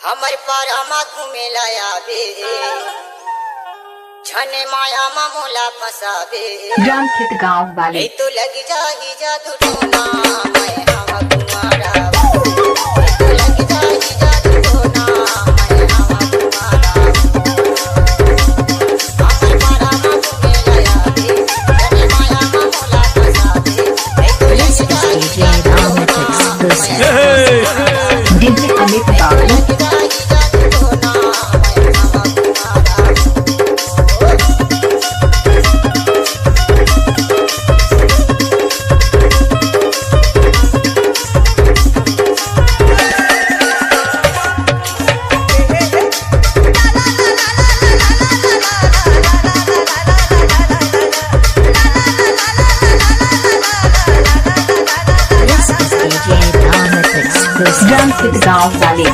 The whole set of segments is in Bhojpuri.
हमर पारामा घूमे लाया बे छने माया मा मोला फसाबे ग्राम खेत गांव वाले तो लग जाही जादू टोना मैं हवा कुमारा तो लग जाही जादू टोना मैं हवा कुमारा हमर पारामा घूमे लाया बे छने माया मा मोला फसाबे तो लग जाही DJ Amit Netam ग्राम खेत गांव वाले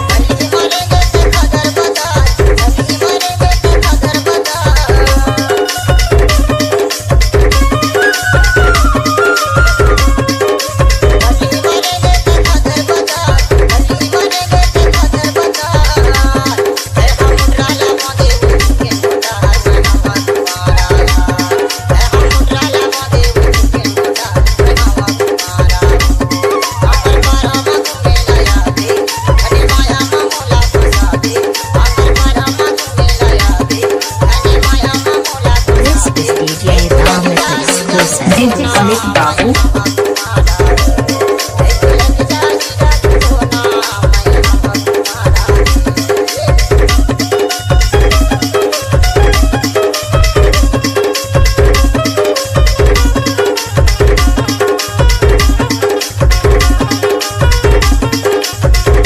DJ Amit Babu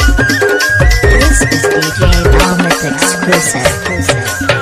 This is DJ Amit exclusive.